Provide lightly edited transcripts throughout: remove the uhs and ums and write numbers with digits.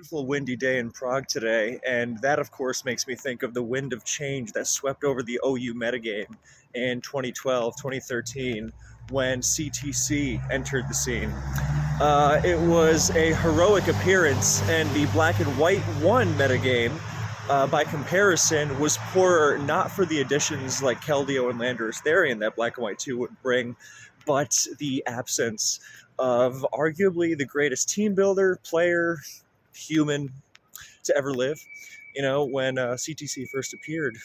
beautiful windy day in Prague today, and that of course makes me think of the wind of change that swept over the OU metagame in 2012, 2013, when CTC entered the scene. It was a heroic appearance, and the black and white 1 metagame, by comparison, was poorer not for the additions like Keldeo and Landorus Therian that black and white 2 would bring, but the absence of arguably the greatest team builder, player, human to ever live. You know, when CTC first appeared,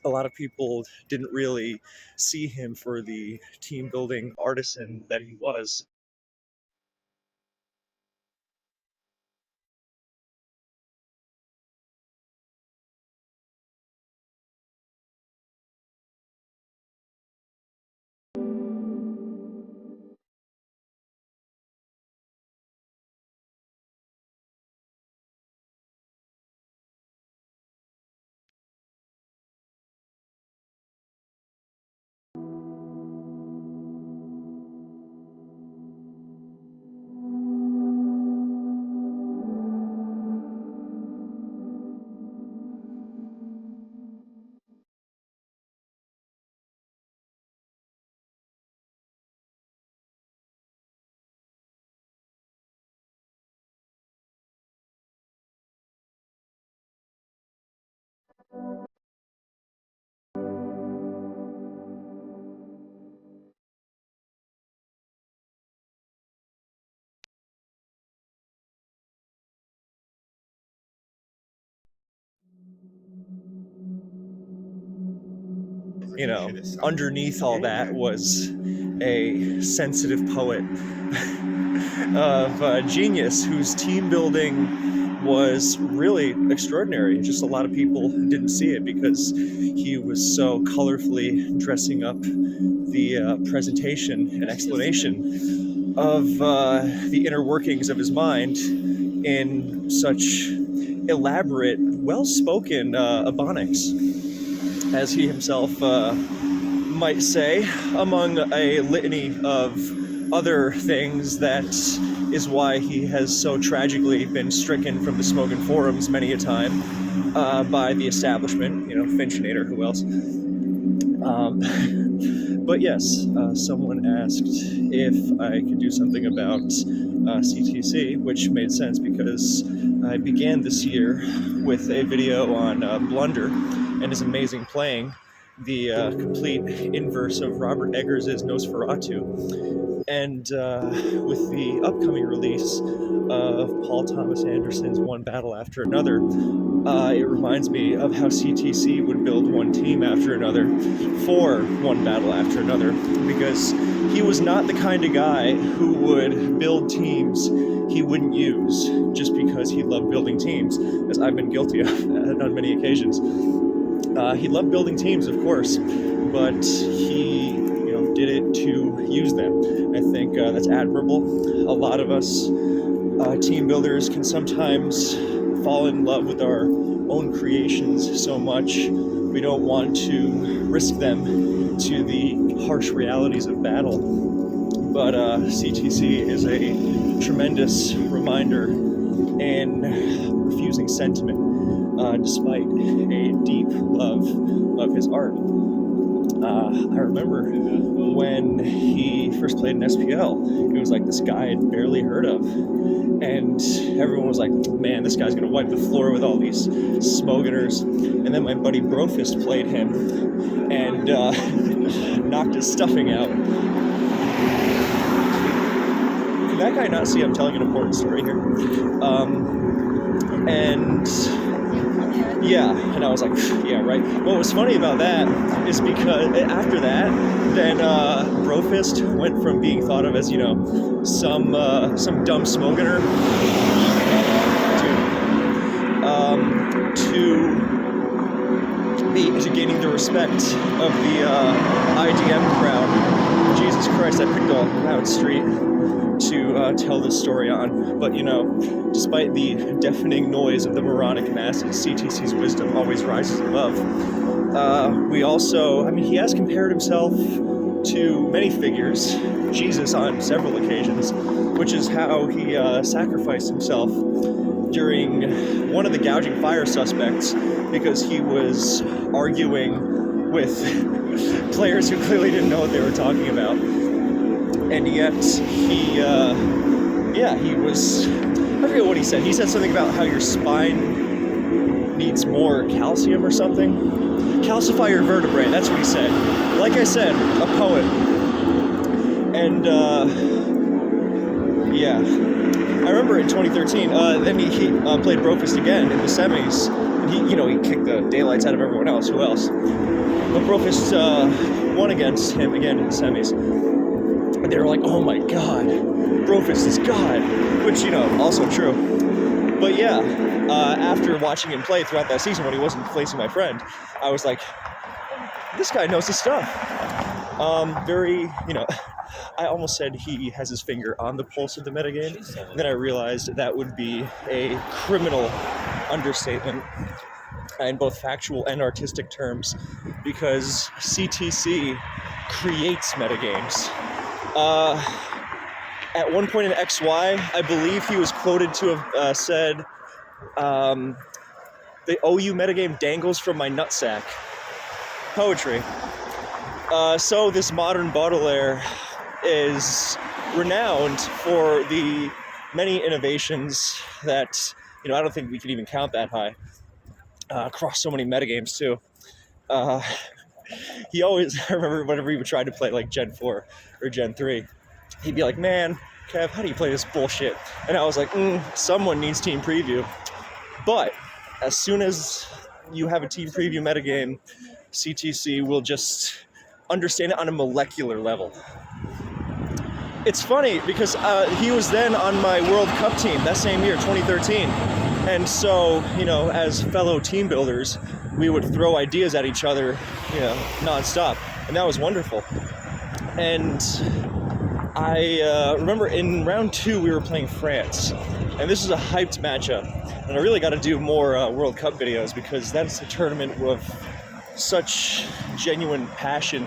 a lot of people didn't really see him for the team building artisan that he was. You know, underneath all that was a sensitive poet of genius whose team building was really extraordinary. Just a lot of people didn't see it because he was so colorfully dressing up the presentation and explanation of the inner workings of his mind in such elaborate, well-spoken ebonics, as he himself might say, among a litany of other things. That is why he has so tragically been stricken from the Smogan forums many a time by the establishment, you know, Finchinator, who else? But yes, someone asked if I could do something about CTC, which made sense because I began this year with a video on Blunder and his amazing playing, the complete inverse of Robert Eggers' Nosferatu. And with the upcoming release of Paul Thomas Anderson's One Battle After Another, it reminds me of how CTC would build one team after another for one battle after another, because he was not the kind of guy who would build teams he wouldn't use just because he loved building teams, as I've been guilty of on many occasions. He loved building teams, of course, but he, did it to use them. I think that's admirable. A lot of us team builders can sometimes fall in love with our own creations so much we don't want to risk them to the harsh realities of battle. But CTC is a tremendous reminder and refusing sentiment, despite a deep love of his art. I remember when he first played in SPL, it was like this guy I'd barely heard of, and everyone was like, man, this guy's gonna wipe the floor with all these Smoganers. And then my buddy Brofist played him and knocked his stuffing out. Can that guy not see I'm telling an important story here? And I was like, yeah, right. What was funny about that is because after that, then Brofist went from being thought of as, some dumb Smoganer to gaining the respect of the IDM crowd. Jesus Christ, I picked a loud street to tell this story on, but despite the deafening noise of the moronic masses, CTC's wisdom always rises above. We also, he has compared himself to many figures, Jesus on several occasions, which is how he sacrificed himself during one of the gouging fire suspects because he was arguing with players who clearly didn't know what they were talking about. And yet he was, I forget what he said. He said something about how your spine needs more calcium or something. Calcify your vertebrae, that's what he said. Like I said, a poet. And I remember in 2013, then he played Brofist again in the semis. He kicked the daylights out of everyone else. Who else? But Brofist won against him again in the semis. And they were like, oh my god, Brofist is god. Which, also true. But yeah, after watching him play throughout that season when he wasn't facing my friend, I was like, this guy knows his stuff. I almost said he has his finger on the pulse of the metagame. And then I realized that would be a criminal understatement in both factual and artistic terms, because CTC creates metagames. At one point in XY, I believe he was quoted to have said, the OU metagame dangles from my nutsack. Poetry. So this modern Baudelaire is renowned for the many innovations that, I don't think we could even count that high, across so many metagames too. He always, I remember whenever he would try to play like Gen 4 or Gen 3, he'd be like, man, Kev, how do you play this bullshit? And I was like, someone needs team preview. But as soon as you have a team preview metagame, CTC will just understand it on a molecular level. It's funny because he was then on my World Cup team that same year, 2013. And so, as fellow team builders, we would throw ideas at each other, nonstop. And that was wonderful. And I remember in round 2, we were playing France. And this was a hyped matchup. And I really got to do more World Cup videos because that's a tournament with such genuine passion.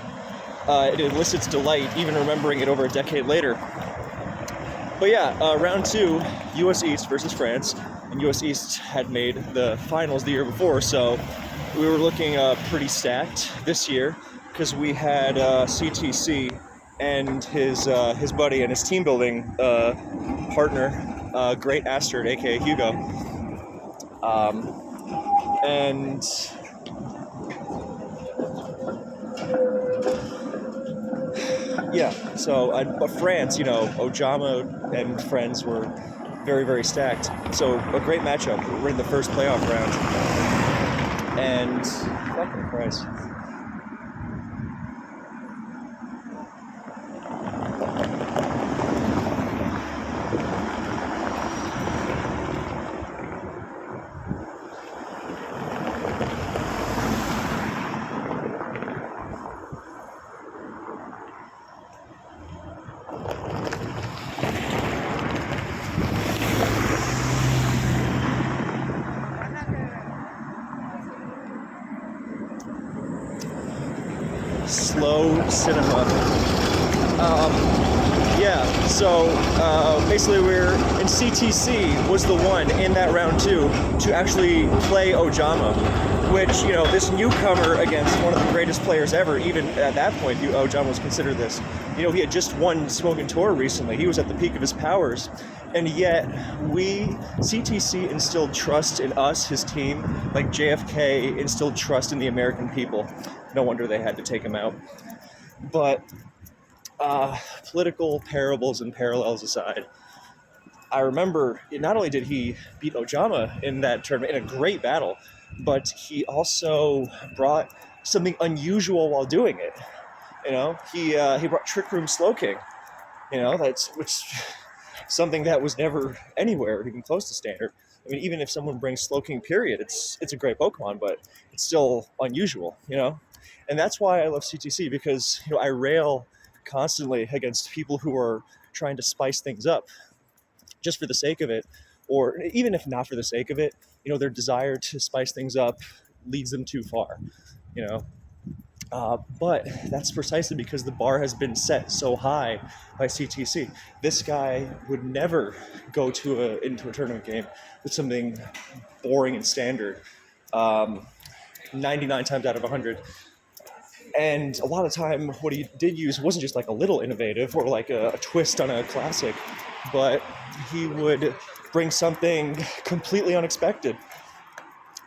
It elicits delight, even remembering it over a decade later. But yeah, round 2, US East versus France. And US East had made the finals the year before, so we were looking pretty stacked this year because we had CTC and his buddy and his team building partner, Great Astrid, aka Hugo. And yeah, so but France, Ojama and friends were very, very stacked. So a great matchup. We're in the first playoff round. And fucking Christ. Slow cinema. Basically we're in CTC was the one in that round 2 to actually play Ojama, which, this newcomer against one of the greatest players ever, even at that point, Ojama was considered this. He had just won Smoking Tour recently. He was at the peak of his powers. And yet, CTC instilled trust in us, his team, like JFK instilled trust in the American people. No wonder they had to take him out. But political parables and parallels aside, I remember not only did he beat Ojama in that tournament in a great battle, but he also brought something unusual while doing it. He brought Trick Room Slow King. Which something that was never anywhere even close to standard. I mean, even if someone brings Slow King, period, it's a great Pokemon, but it's still unusual, And that's why I love CTC, because, I rail constantly against people who are trying to spice things up just for the sake of it, or even if not for the sake of it, their desire to spice things up leads them too far, But that's precisely because the bar has been set so high by CTC. This guy would never go into a tournament game with something boring and standard. Um, 99 times out of 100. And a lot of time, what he did use wasn't just like a little innovative or like a twist on a classic, but he would bring something completely unexpected.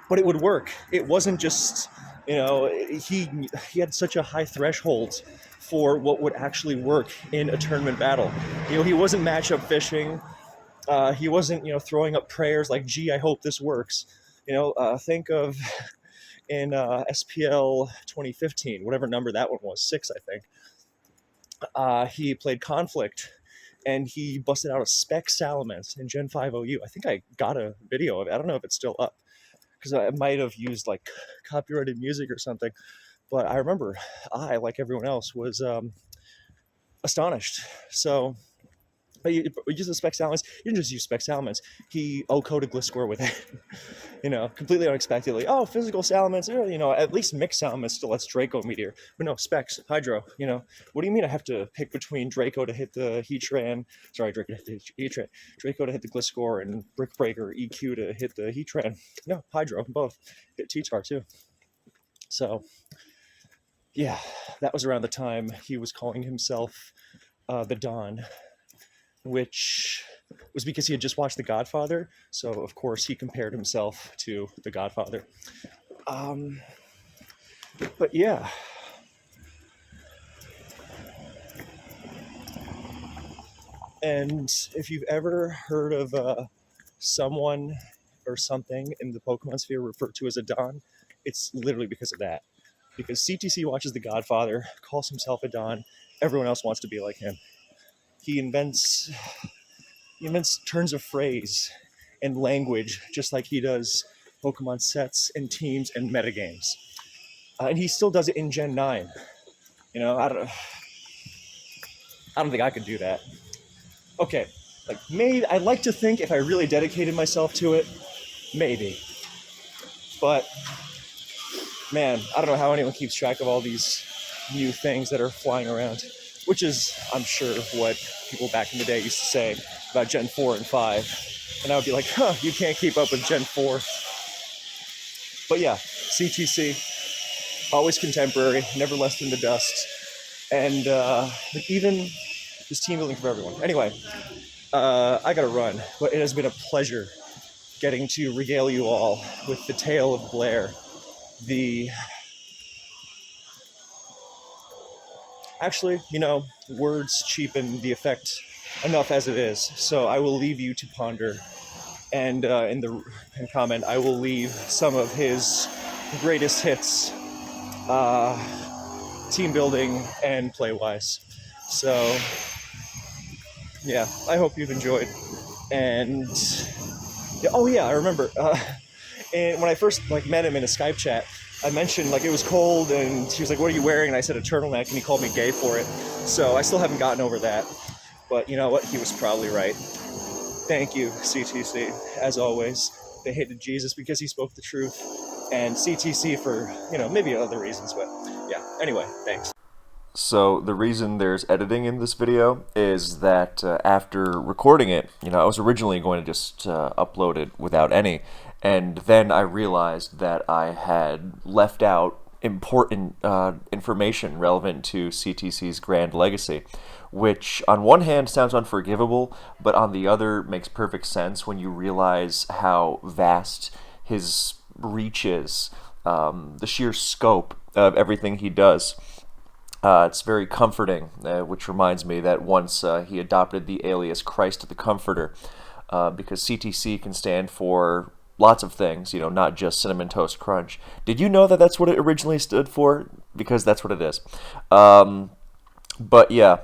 But it would work. It wasn't just, he had such a high threshold for what would actually work in a tournament battle. He wasn't matchup fishing. He wasn't, throwing up prayers like, "Gee, I hope this works." Think of in SPL 2015, whatever number that one was, 6, I think. He played Conflict, and he busted out a Spec Salamence in Gen 5 OU. I think I got a video of it. I don't know if it's still up, because I might have used like copyrighted music or something. But I remember I, like everyone else, was astonished. So he used the Spec Salamence. He didn't just use Spec Salamence. He O-coded Gliscor with it. Completely unexpectedly. Oh, physical Salamence. At least mixed Salamence still lets Draco Meteor. But no, Specs, Hydro. What do you mean I have to pick between Draco to hit the Heatran? Sorry, Draco to hit the Heatran. Draco to hit the Gliscor and Brick Breaker EQ to hit the Heatran. No, Hydro, both. Hit T-Tar too. So, yeah, that was around the time he was calling himself the Don, which was because he had just watched The Godfather. So, of course, he compared himself to The Godfather. But yeah. And if you've ever heard of someone or something in the Pokemon sphere referred to as a Don, it's literally because of that. Because CTC watches The Godfather, calls himself a Don, everyone else wants to be like him. He invents turns of phrase and language just like he does Pokemon sets and teams and metagames. And he still does it in Gen 9. I don't think I could do that. Okay, maybe I'd like to think if I really dedicated myself to it, maybe. But man, I don't know how anyone keeps track of all these new things that are flying around, which is, I'm sure, what people back in the day used to say about Gen 4 and 5. And I would be like, you can't keep up with Gen 4. But yeah, CTC, always contemporary, never left in the dust. And even just team building for everyone. Anyway, I gotta run, but it has been a pleasure getting to regale you all with the tale of Blair. Actually, words cheapen the effect enough as it is, so I will leave you to ponder. And in the comment, I will leave some of his greatest hits, team building and play-wise. So, yeah, I hope you've enjoyed. And I remember, and when I first met him in a Skype chat, I mentioned it was cold, and he was like, "What are you wearing?" And I said a turtleneck, and he called me gay for it. So I still haven't gotten over that. But you know what? He was probably right. Thank you, CTC. As always, they hated Jesus because he spoke the truth, and CTC for maybe other reasons. But yeah. Anyway, thanks. So the reason there's editing in this video is that after recording it, I was originally going to just upload it without any, and then I realized that I had left out important information relevant to CTC's grand legacy, which on one hand sounds unforgivable, but on the other makes perfect sense when you realize how vast his reach is, the sheer scope of everything he does. It's very comforting, which reminds me that once he adopted the alias Christ the Comforter, because CTC can stand for lots of things, not just Cinnamon Toast Crunch. Did you know that that's what it originally stood for? Because that's what it is. But yeah,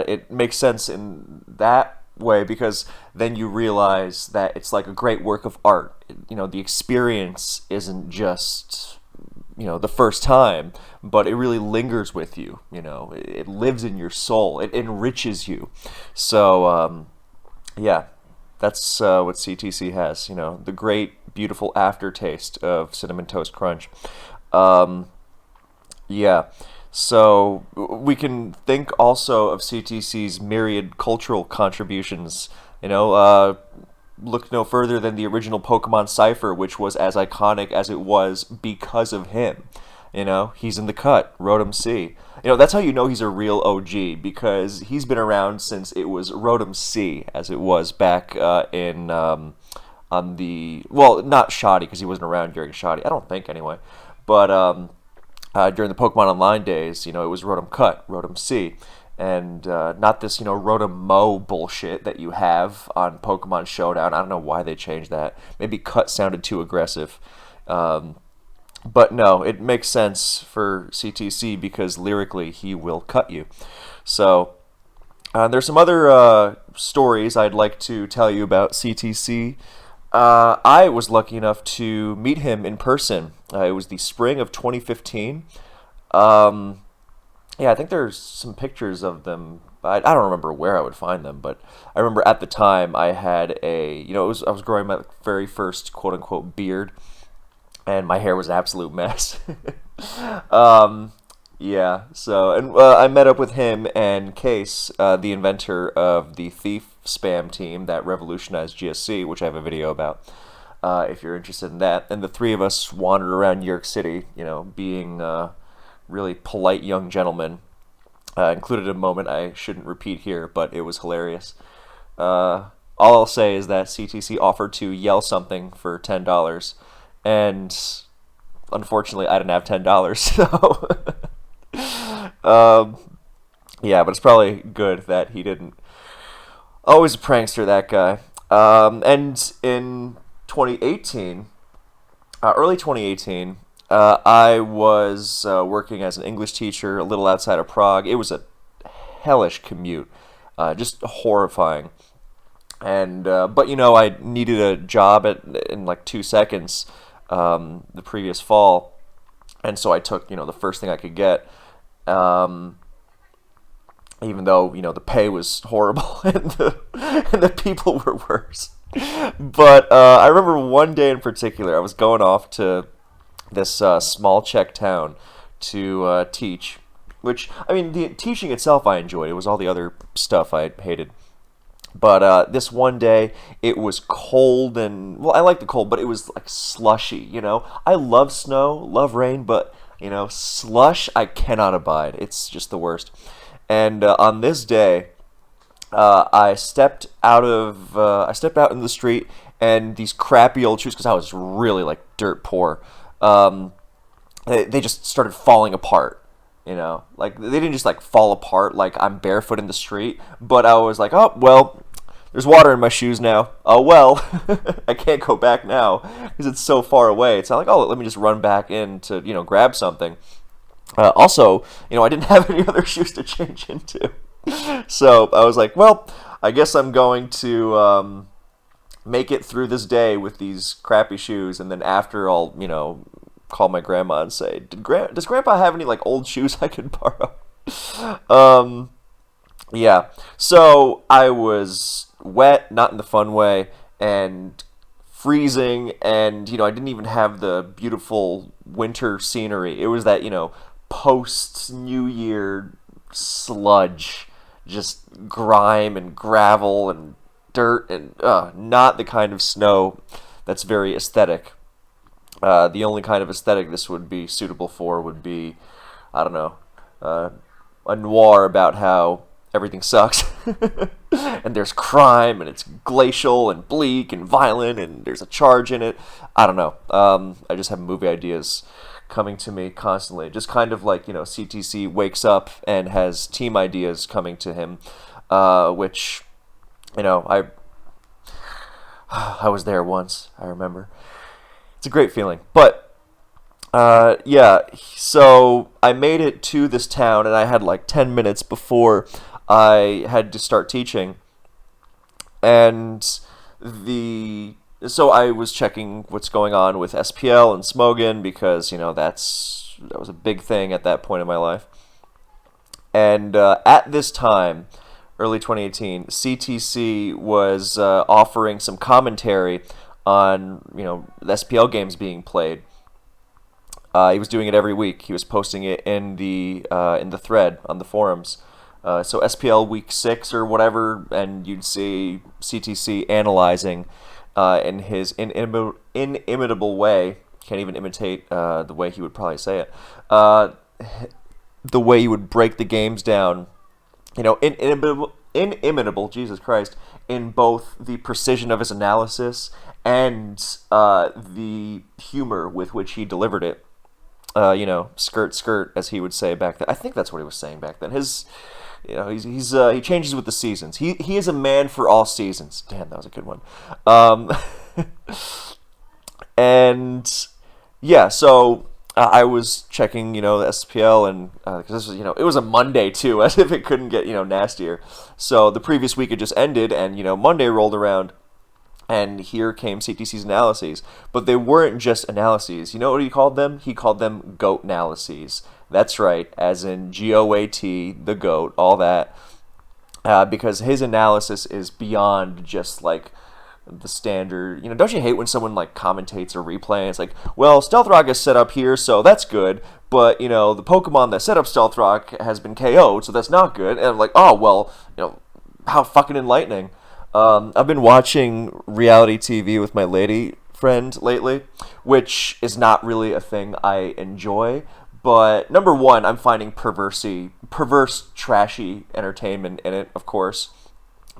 it makes sense in that way, because then you realize that it's like a great work of art. The experience isn't just the first time, but it really lingers with you. It lives in your soul. It enriches you. So yeah, that's what CTC has. The great, beautiful aftertaste of Cinnamon Toast Crunch. Yeah. So we can think also of CTC's myriad cultural contributions. You know, look no further than the original Pokemon Cypher, which was as iconic as it was because of him. You know, he's in the cut, Rotom C. You know, that's how you know he's a real OG, because he's been around since it was Rotom C, as it was back in on the, well, not Shoddy, because he wasn't around during Shoddy. I don't think anyway, but during the Pokemon Online days, you know, it was Rotom Cut, Rotom C, and not this, you know, Rotom Mo bullshit that you have on Pokemon Showdown. I don't know why they changed that. Maybe Cut sounded too aggressive. But no, it makes sense for CTC because lyrically he will cut you. So there's some other stories I'd like to tell you about CTC. I was lucky enough to meet him in person. It was the spring of 2015. Um, yeah, I think there's some pictures of them. I don't remember where I would find them, but I remember at the time I had a, you know, I was growing my very first quote unquote beard, and my hair was an absolute mess. um, yeah, so, and I met up with him and Case, the inventor of the Thief spam team that revolutionized GSC, which I have a video about, if you're interested in that. And the three of us wandered around New York City, you know, being really polite young gentlemen. Included a moment I shouldn't repeat here, but it was hilarious. All I'll say is that CTC offered to yell something for $10, and unfortunately, I didn't have $10, so um, yeah, but it's probably good that he didn't. Always a prankster, that guy. And in 2018, early 2018, I was working as an English teacher a little outside of Prague. It was a hellish commute, just horrifying. And but you know, I needed a job in like 2 seconds the previous fall, and so I took, you know, the first thing I could get. Um, Even though, you know, the pay was horrible and the people were worse. But I remember one day in particular, I was going off to this small Czech town to teach, which, I mean, the teaching itself I enjoyed. It was all the other stuff I hated. But this one day, it was cold and, well, I like the cold, but it was like slushy, you know? I love snow, love rain, but, you know, slush I cannot abide. It's just the worst. And on this day, I stepped out in the street, and these crappy old shoes, because I was really like dirt poor, they just started falling apart. You know, like they didn't just like fall apart like I'm barefoot in the street, but I was like, oh well, there's water in my shoes now. Oh well, I can't go back now because it's so far away. It's not like, oh, let me just run back in to, you know, grab something. Also, you know, I didn't have any other shoes to change into. So I was like, well, I guess I'm going to make it through this day with these crappy shoes, and then after I'll, you know, call my grandma and say, does Grandpa have any like old shoes I could borrow? um, yeah. So I was wet, not in the fun way, and freezing, and you know, I didn't even have the beautiful winter scenery. It was that, you know, post New Year sludge, just grime and gravel and dirt, and not the kind of snow that's very aesthetic. The only kind of aesthetic this would be suitable for would be, I don't know, uh, a noir about how everything sucks and there's crime and it's glacial and bleak and violent and there's a charge in it. I don't know. I just have movie ideas coming to me constantly. Just kind of like, you know, CTC wakes up and has team ideas coming to him, which, you know, I was there once, I remember. It's a great feeling. But yeah, so I made it to this town, and I had like 10 minutes before I had to start teaching. And the so I was checking what's going on with SPL and Smogan, because, you know, that was a big thing at that point in my life. And at this time, early 2018, CTC was offering some commentary on, you know, the SPL games being played. He was doing it every week. He was posting it in the thread on the forums. So SPL week 6 or whatever, and you'd see CTC analyzing in his inimitable way. Can't even imitate the way he would probably say it. The way he would break the games down, inimitable, Jesus Christ, in both the precision of his analysis and the humor with which he delivered it. Skirt, skirt, as he would say back then. I think that's what he was saying back then. He changes with the seasons. He is a man for all seasons. Damn, that was a good one. And yeah, so I was checking, the SPL, and because this was, it was a Monday too, as if it couldn't get, nastier. So the previous week had just ended, and Monday rolled around, and here came CTC's analyses. But they weren't just analyses. You know what he called them? He called them GOAT analyses. That's right, as in GOAT, the GOAT, all that. Because his analysis is beyond just like the standard. Don't you hate when someone like commentates a replay and it's like, well, Stealth Rock is set up here, so that's good, but the Pokemon that set up Stealth Rock has been KO'd, so that's not good. And I'm like, oh well, how fucking enlightening. I've been watching reality TV with my lady friend lately, which is not really a thing I enjoy. But number one, I'm finding perverse, trashy entertainment in it, of course.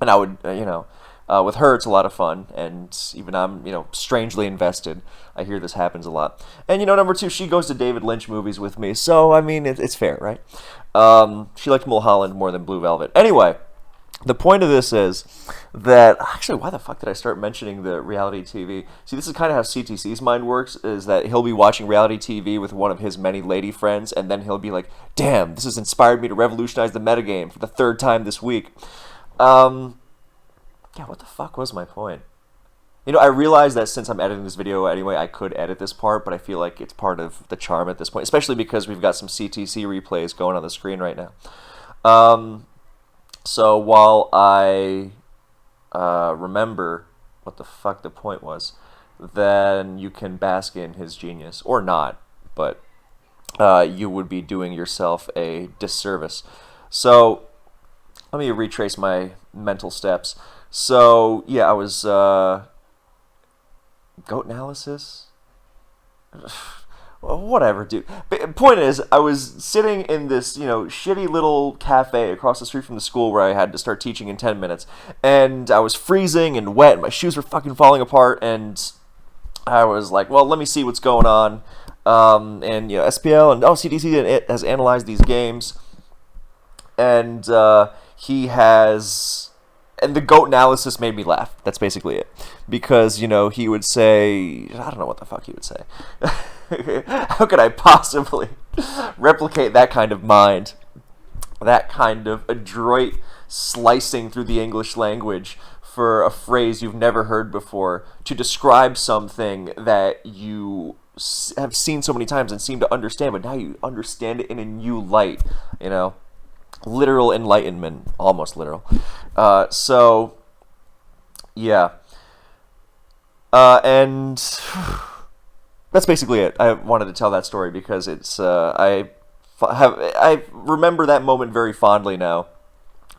And I would, with her, it's a lot of fun, and even I'm, strangely invested. I hear this happens a lot. And, number two, she goes to David Lynch movies with me, so, I mean, it's fair, right? She liked Mulholland more than Blue Velvet. Anyway, the point of this is that, actually, why the fuck did I start mentioning the reality TV? See, this is kind of how CTC's mind works, is that he'll be watching reality TV with one of his many lady friends, and then he'll be like, damn, this has inspired me to revolutionize the metagame for the 3rd time this week. Yeah, what the fuck was my point? I realize that since I'm editing this video anyway, I could edit this part, but I feel like it's part of the charm at this point, especially because we've got some CTC replays going on the screen right now. So while I remember what the fuck the point was, then you can bask in his genius, or not, but you would be doing yourself a disservice. So let me retrace my mental steps. So yeah, I was GOAT analysis? Whatever, dude. But point is, I was sitting in this, shitty little cafe across the street from the school where I had to start teaching in 10 minutes. And I was freezing and wet, and my shoes were fucking falling apart, and I was like, well, let me see what's going on. And, SPL and CTC has analyzed these games. And he has... And the GOAT analysis made me laugh. That's basically it. Because, he would say... I don't know what the fuck he would say. How could I possibly replicate that kind of mind? That kind of adroit slicing through the English language for a phrase you've never heard before to describe something that you have seen so many times and seem to understand, but now you understand it in a new light, Literal enlightenment, almost literal. So, yeah. And that's basically it. I wanted to tell that story because it's I remember that moment very fondly now.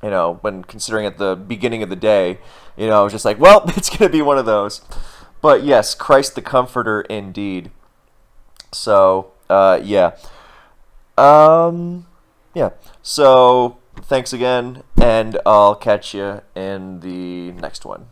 When considering at the beginning of the day, I was just like, well, it's gonna be one of those. But yes, Christ the Comforter indeed. So, yeah. Yeah. So, thanks again, and I'll catch you in the next one.